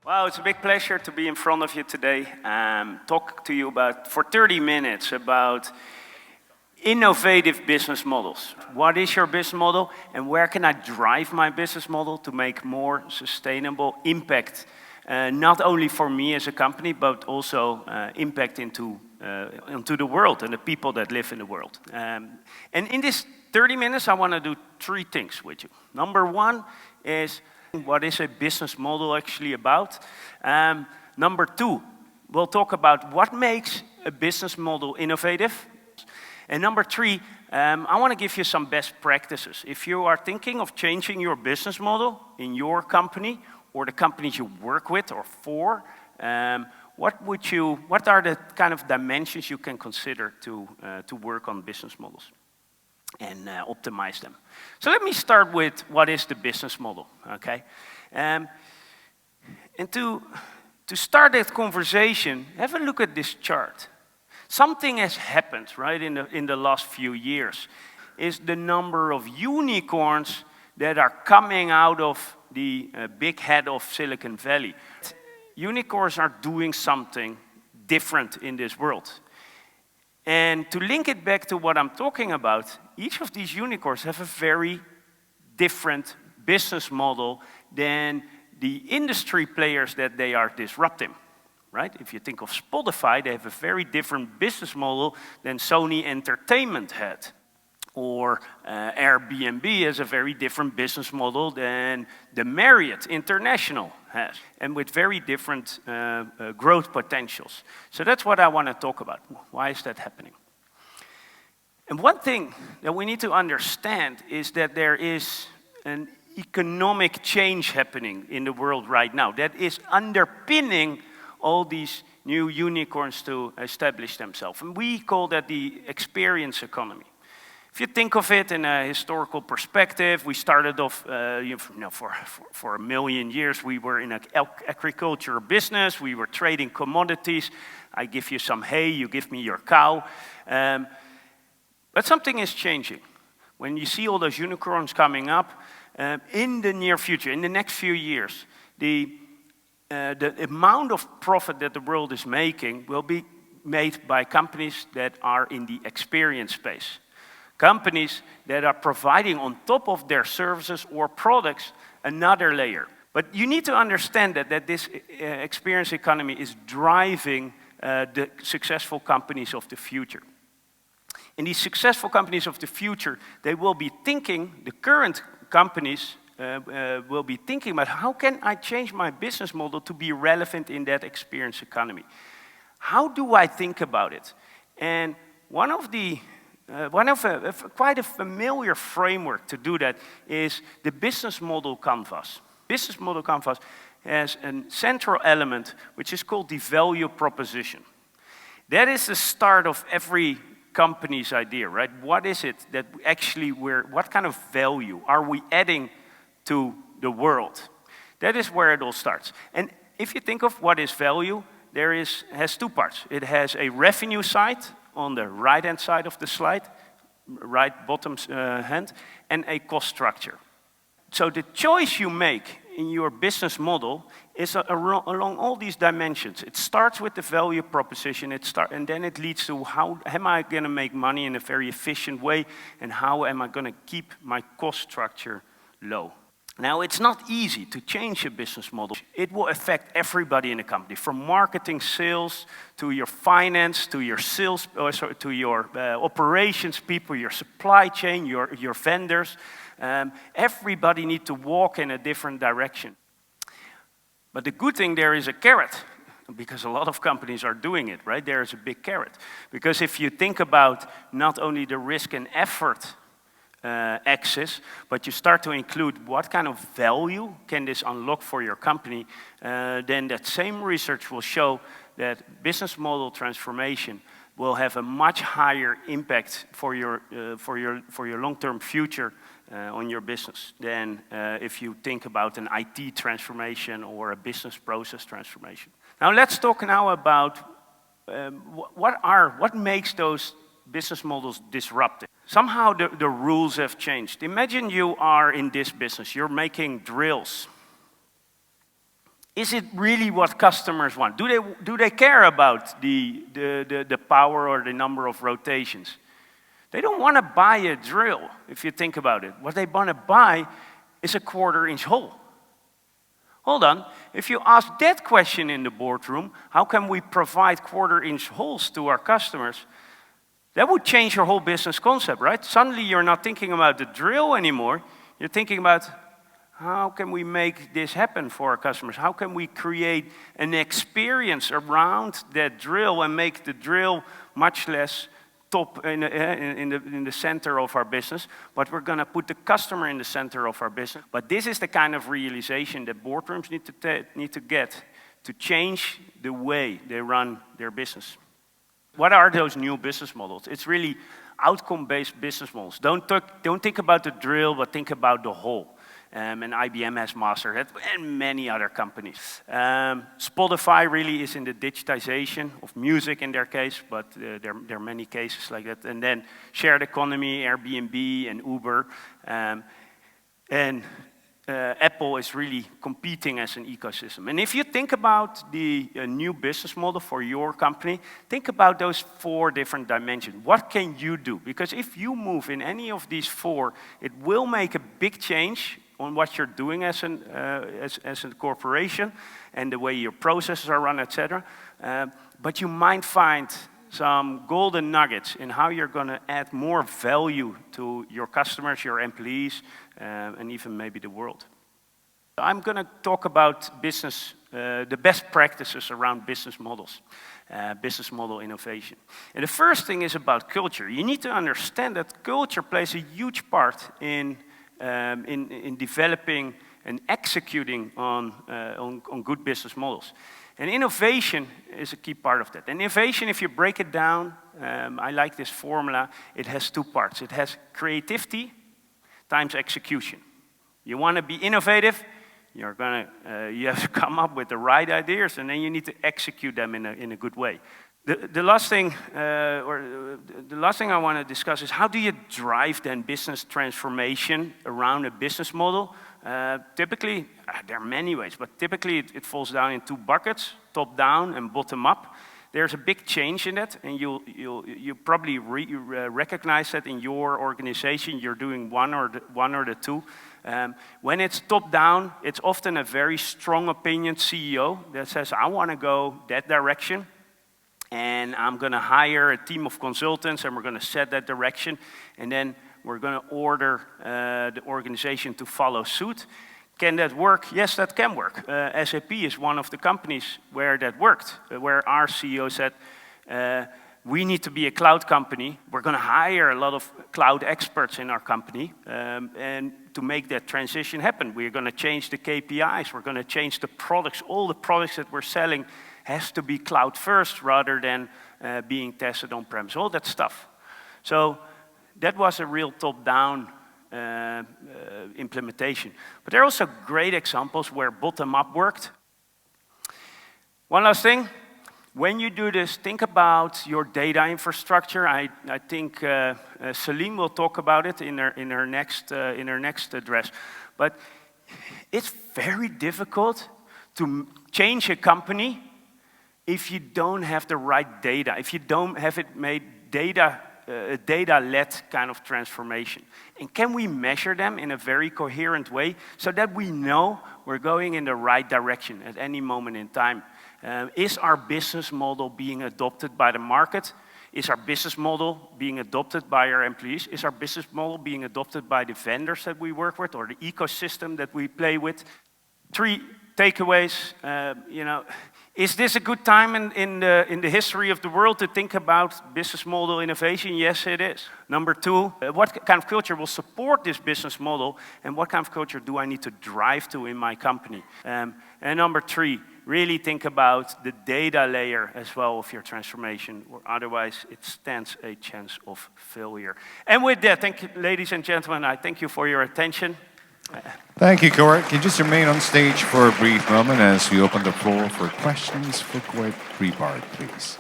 Well, it's a big pleasure to be in front of you today. Talk to you for 30 minutes about innovative business models. What is your business model and where can I drive my business model to make more sustainable impact, not only for me as a company, but also impact into the world and the people that live in the world. And in this 30 minutes, I want to do three things with you. Number one is, what is a business model actually about? Number two, we'll talk about what makes a business model innovative. And number three, I want to give you some best practices. If you are thinking of changing your business model in your company or the companies you work with or for, what are the kind of dimensions you can consider to work on business models and optimize them? So let me start with what is the business model, okay? And to start that conversation, have a look at this chart. Something has happened, right, in the last few years, is the number of unicorns that are coming out of the big head of Silicon Valley. Unicorns are doing something different in this world. And to link it back to what I'm talking about, each of these unicorns have a very different business model than the industry players that they are disrupting, right? If you think of Spotify, they have a very different business model than Sony Entertainment had. Or Airbnb has a very different business model than the Marriott International has, and with very different growth potentials. So that's what I want to talk about. Why is that happening? And one thing that we need to understand is that there is an economic change happening in the world right now that is underpinning all these new unicorns to establish themselves. And we call that the experience economy. If you think of it in a historical perspective, we started off, for a million years, we were in an agricultural business, we were trading commodities. I give you some hay, you give me your cow. But something is changing. When you see all those unicorns coming up, in the near future, in the next few years, the amount of profit that the world is making will be made by companies that are in the experience space. Companies that are providing on top of their services or products another layer. But you need to understand that this experience economy is driving the successful companies of the future. And these successful companies of the future, they will be thinking, the current companies will be thinking about how can I change my business model to be relevant in that experience economy? How do I think about it? And quite a familiar framework to do that is the business model canvas. Business model canvas has a central element which is called the value proposition. That is the start of every company's idea, right? What is it that what kind of value are we adding to the world? That is where it all starts. And if you think of what is value, has two parts. It has a revenue side on the right-hand side of the slide, right bottom hand, and a cost structure. So the choice you make in your business model is along all these dimensions. It starts with the value proposition, and then it leads to how am I going to make money in a very efficient way, and how am I going to keep my cost structure low. Now, it's not easy to change a business model. It will affect everybody in the company, from marketing, sales, to your finance, to your sales, to your operations people, your supply chain, your vendors. Everybody needs to walk in a different direction. But the good thing, there is a carrot, because a lot of companies are doing it, right? There is a big carrot. Because if you think about not only the risk and effort axis, but you start to include what kind of value can this unlock for your company, then that same research will show that business model transformation will have a much higher impact for your long-term future on your business than if you think about an IT transformation or a business process transformation. Now let's talk now about what makes those business models disruptive. Somehow the rules have changed. Imagine you are in this business, you're making drills. Is it really what customers want? Do they care about the power or the number of rotations? They don't want to buy a drill, if you think about it. What they want to buy is a 1/4-inch hole. Hold on, if you ask that question in the boardroom, how can we provide 1/4-inch holes to our customers? That would change your whole business concept, right? Suddenly you're not thinking about the drill anymore. You're thinking about, how can we make this happen for our customers? How can we create an experience around that drill and make the drill much less top in the center of our business, but we're going to put the customer in the center of our business. But this is the kind of realization that boardrooms need to get to change the way they run their business. What are those new business models? It's really outcome-based business models. Don't think about the drill, but think about the whole. And IBM has mastered it, and many other companies. Spotify really is in the digitization of music in their case, but there are many cases like that. And then shared economy, Airbnb and Uber. Apple is really competing as an ecosystem. And if you think about the new business model for your company, think about those 4 different dimensions. What can you do? Because if you move in any of these 4, it will make a big change on what you're doing as a corporation and the way your processes are run, etc. But you might find some golden nuggets in how you're going to add more value to your customers, your employees, and even maybe the world. I'm going to talk about business, the best practices around business models, business model innovation. And the first thing is about culture. You need to understand that culture plays a huge part in developing and executing on good business models. And innovation is a key part of that. And innovation, if you break it down, I like this formula, it has 2 parts. It has creativity times execution. You want to be innovative, you have to come up with the right ideas, and then you need to execute them in a good way. The last thing I want to discuss is, how do you drive then business transformation around a business model? Typically, there are many ways, but typically it falls down in 2 buckets, top down and bottom up. There's a big change in that, and you probably recognize that in your organization. You're doing one or the 2. When it's top down, it's often a very strong opinion CEO that says, I want to go that direction, and I'm going to hire a team of consultants, and we're going to set that direction, and then we're going to order the organization to follow suit. Can that work? Yes, that can work. SAP is one of the companies where that worked, where our CEO said, we need to be a cloud company. We're going to hire a lot of cloud experts in our company, and to make that transition happen, we're going to change the KPIs. We're going to change the products. All the products that we're selling has to be cloud first rather than being tested on-premise, all that stuff. So that was a real top-down implementation. But there are also great examples where bottom-up worked. One last thing, when you do this, think about your data infrastructure. I think Celine will talk about it in her next address. But it's very difficult to change a company if you don't have the right data, if you don't have it made a data-led kind of transformation. And can we measure them in a very coherent way so that we know we're going in the right direction at any moment in time? Is our business model being adopted by the market? Is our business model being adopted by our employees? Is our business model being adopted by the vendors that we work with or the ecosystem that we play with? 3 takeaways. Is this a good time in the history of the world to think about business model innovation? Yes, it is. Number 2, what kind of culture will support this business model, and what kind of culture do I need to drive to in my company? And number 3, really think about the data layer as well of your transformation, or otherwise it stands a chance of failure. And with that, thank you, ladies and gentlemen. I thank you for your attention. Thank you, Koert. Can you just remain on stage for a brief moment as we open the floor for questions for Koert Breebaart, please?